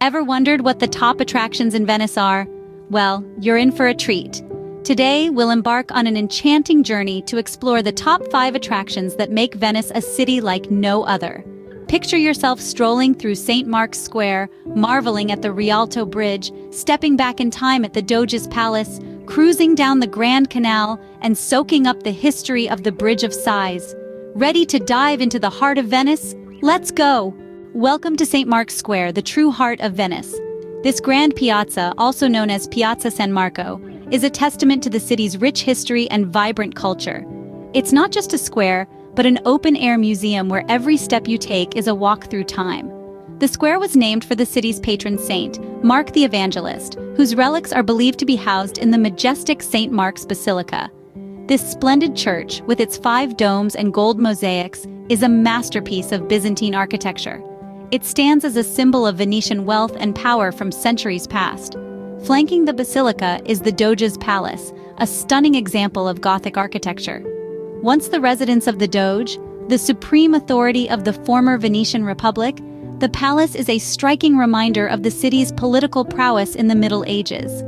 Ever wondered what the top attractions in Venice are? Well, you're in for a treat. Today, we'll embark on an enchanting journey to explore the top 5 attractions that make Venice a city like no other. Picture yourself strolling through St. Mark's Square, marveling at the Rialto Bridge, stepping back in time at the Doge's Palace, cruising down the Grand Canal, and soaking up the history of the Bridge of Sighs. Ready to dive into the heart of Venice? Let's go! Welcome to St. Mark's Square, the true heart of Venice. This grand piazza, also known as Piazza San Marco, is a testament to the city's rich history and vibrant culture. It's not just a square, but an open-air museum where every step you take is a walk through time. The square was named for the city's patron saint, Mark the Evangelist, whose relics are believed to be housed in the majestic St. Mark's Basilica. This splendid church, with its 5 domes and gold mosaics, is a masterpiece of Byzantine architecture. It stands as a symbol of Venetian wealth and power from centuries past. Flanking the basilica is the Doge's Palace, a stunning example of Gothic architecture. Once the residence of the Doge, the supreme authority of the former Venetian Republic, the palace is a striking reminder of the city's political prowess in the Middle Ages.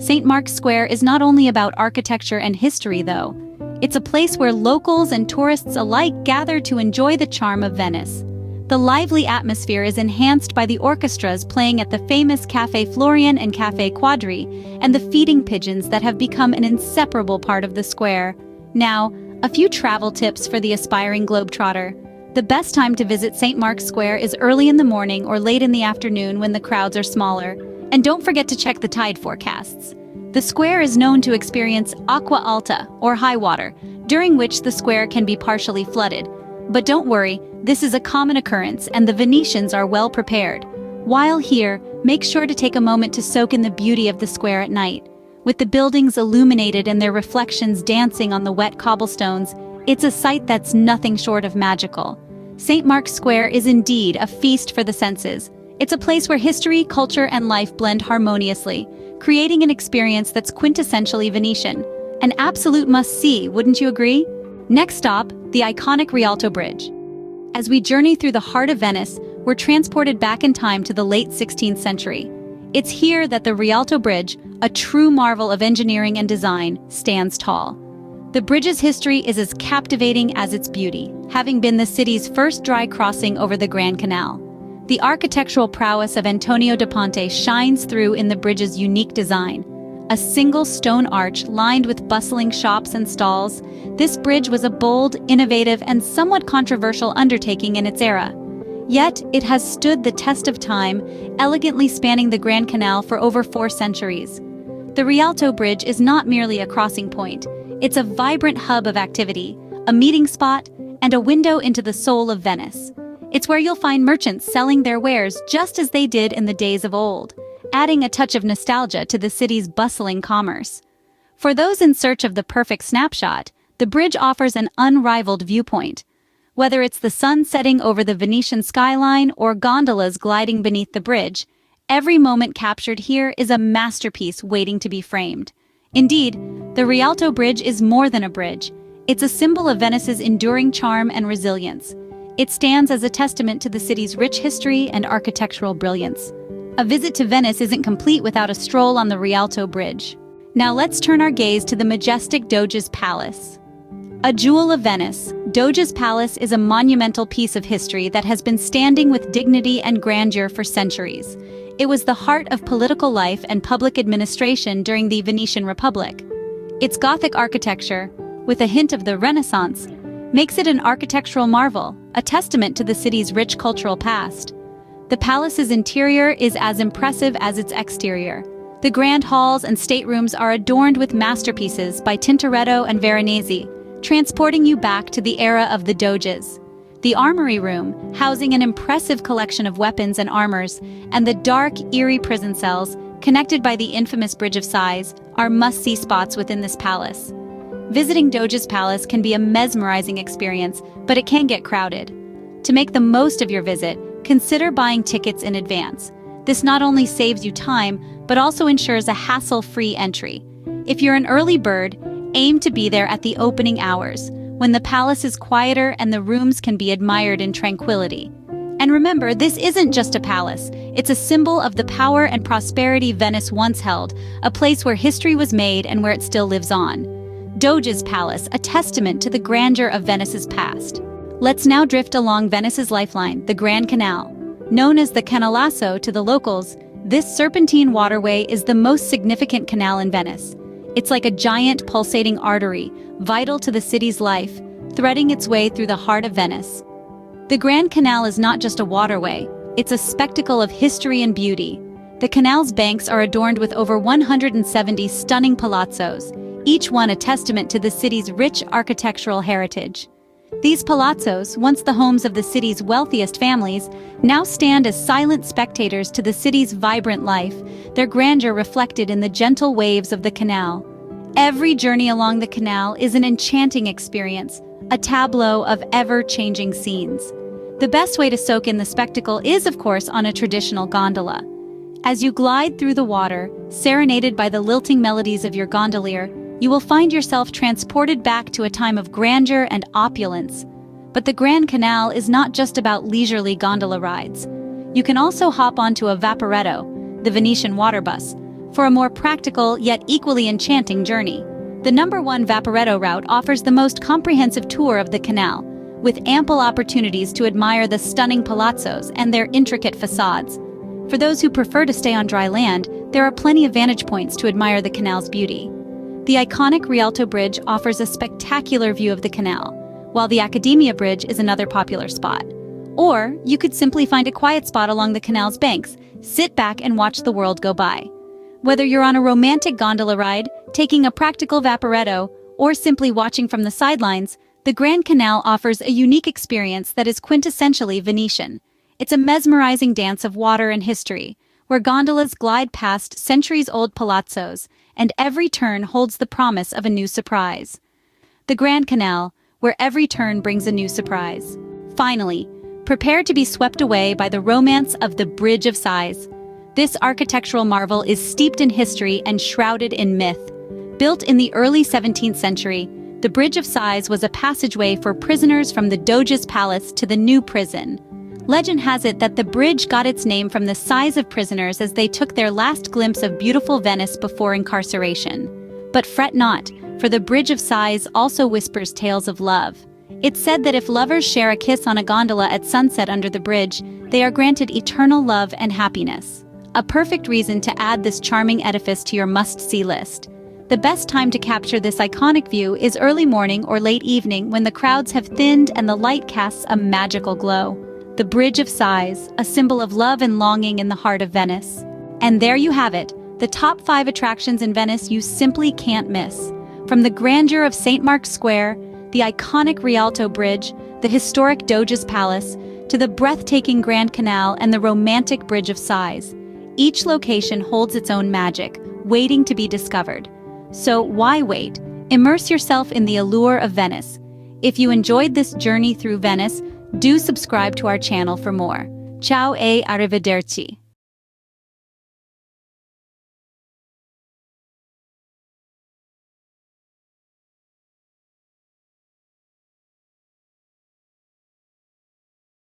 St. Mark's Square is not only about architecture and history, though. It's a place where locals and tourists alike gather to enjoy the charm of Venice. The lively atmosphere is enhanced by the orchestras playing at the famous Café Florian and Café Quadri, and the feeding pigeons that have become an inseparable part of the square. Now, a few travel tips for the aspiring globetrotter. The best time to visit St. Mark's Square is early in the morning or late in the afternoon when the crowds are smaller. And don't forget to check the tide forecasts. The square is known to experience acqua alta, or high water, during which the square can be partially flooded. But don't worry, this is a common occurrence and the Venetians are well prepared. While here, make sure to take a moment to soak in the beauty of the square at night. With the buildings illuminated and their reflections dancing on the wet cobblestones, it's a sight that's nothing short of magical. St. Mark's Square is indeed a feast for the senses. It's a place where history, culture, and life blend harmoniously, creating an experience that's quintessentially Venetian. An absolute must-see, wouldn't you agree? Next stop, the iconic Rialto Bridge. As we journey through the heart of Venice, we're transported back in time to the late 16th century. It's here that the Rialto Bridge, a true marvel of engineering and design, stands tall. The bridge's history is as captivating as its beauty, having been the city's first dry crossing over the Grand Canal. The architectural prowess of Antonio da Ponte shines through in the bridge's unique design. A single stone arch lined with bustling shops and stalls, this bridge was a bold, innovative, and somewhat controversial undertaking in its era. Yet, it has stood the test of time, elegantly spanning the Grand Canal for over 4 centuries. The Rialto Bridge is not merely a crossing point. It's a vibrant hub of activity, a meeting spot, and a window into the soul of Venice. It's where you'll find merchants selling their wares just as they did in the days of old, adding a touch of nostalgia to the city's bustling commerce. For those in search of the perfect snapshot, the bridge offers an unrivaled viewpoint. Whether it's the sun setting over the Venetian skyline or gondolas gliding beneath the bridge, every moment captured here is a masterpiece waiting to be framed. Indeed, the Rialto Bridge is more than a bridge. It's a symbol of Venice's enduring charm and resilience. It stands as a testament to the city's rich history and architectural brilliance. A visit to Venice isn't complete without a stroll on the Rialto Bridge. Now let's turn our gaze to the majestic Doge's Palace. A jewel of Venice, Doge's Palace is a monumental piece of history that has been standing with dignity and grandeur for centuries. It was the heart of political life and public administration during the Venetian Republic. Its Gothic architecture, with a hint of the Renaissance, makes it an architectural marvel, a testament to the city's rich cultural past. The palace's interior is as impressive as its exterior. The grand halls and staterooms are adorned with masterpieces by Tintoretto and Veronese, transporting you back to the era of the Doges. The armory room, housing an impressive collection of weapons and armors, and the dark, eerie prison cells, connected by the infamous Bridge of Sighs, are must-see spots within this palace. Visiting Doge's Palace can be a mesmerizing experience, but it can get crowded. To make the most of your visit, consider buying tickets in advance. This not only saves you time, but also ensures a hassle-free entry. If you're an early bird, aim to be there at the opening hours, when the palace is quieter and the rooms can be admired in tranquility. And remember, this isn't just a palace. It's a symbol of the power and prosperity Venice once held, a place where history was made and where it still lives on. Doge's palace, a testament to the grandeur of Venice's past. Let's now drift along Venice's lifeline, the Grand Canal. Known as the Canalasso to the locals, this serpentine waterway is the most significant canal in Venice. It's like a giant pulsating artery, vital to the city's life, threading its way through the heart of Venice. The Grand Canal is not just a waterway, it's a spectacle of history and beauty. The canal's banks are adorned with over 170 stunning palazzos, each one a testament to the city's rich architectural heritage. These palazzos, once the homes of the city's wealthiest families, now stand as silent spectators to the city's vibrant life, their grandeur reflected in the gentle waves of the canal. Every journey along the canal is an enchanting experience, a tableau of ever-changing scenes. The best way to soak in the spectacle is, of course, on a traditional gondola. As you glide through the water, serenaded by the lilting melodies of your gondolier, you will find yourself transported back to a time of grandeur and opulence. But the Grand Canal is not just about leisurely gondola rides. You can also hop onto a vaporetto, the Venetian water bus, for a more practical yet equally enchanting journey. The #1 Vaporetto route offers the most comprehensive tour of the canal, with ample opportunities to admire the stunning palazzos and their intricate facades. For those who prefer to stay on dry land, there are plenty of vantage points to admire the canal's beauty. The iconic Rialto Bridge offers a spectacular view of the canal, while the Accademia Bridge is another popular spot. Or you could simply find a quiet spot along the canal's banks, sit back and watch the world go by. Whether you're on a romantic gondola ride, taking a practical vaporetto, or simply watching from the sidelines, the Grand Canal offers a unique experience that is quintessentially Venetian. It's a mesmerizing dance of water and history, where gondolas glide past centuries-old palazzos, and every turn holds the promise of a new surprise. The Grand Canal, where every turn brings a new surprise. Finally, prepare to be swept away by the romance of the Bridge of Sighs. This architectural marvel is steeped in history and shrouded in myth. Built in the early 17th century, the Bridge of Sighs was a passageway for prisoners from the Doge's palace to the new prison. Legend has it that the bridge got its name from the sighs of prisoners as they took their last glimpse of beautiful Venice before incarceration. But fret not, for the Bridge of Sighs also whispers tales of love. It's said that if lovers share a kiss on a gondola at sunset under the bridge, they are granted eternal love and happiness. A perfect reason to add this charming edifice to your must-see list. The best time to capture this iconic view is early morning or late evening when the crowds have thinned and the light casts a magical glow. The Bridge of Sighs, a symbol of love and longing in the heart of Venice. And there you have it, the top 5 attractions in Venice you simply can't miss. From the grandeur of St. Mark's Square, the iconic Rialto Bridge, the historic Doge's Palace, to the breathtaking Grand Canal and the romantic Bridge of Sighs. Each location holds its own magic, waiting to be discovered. So why wait? Immerse yourself in the allure of Venice. If you enjoyed this journey through Venice, do subscribe to our channel for more. Ciao e arrivederci.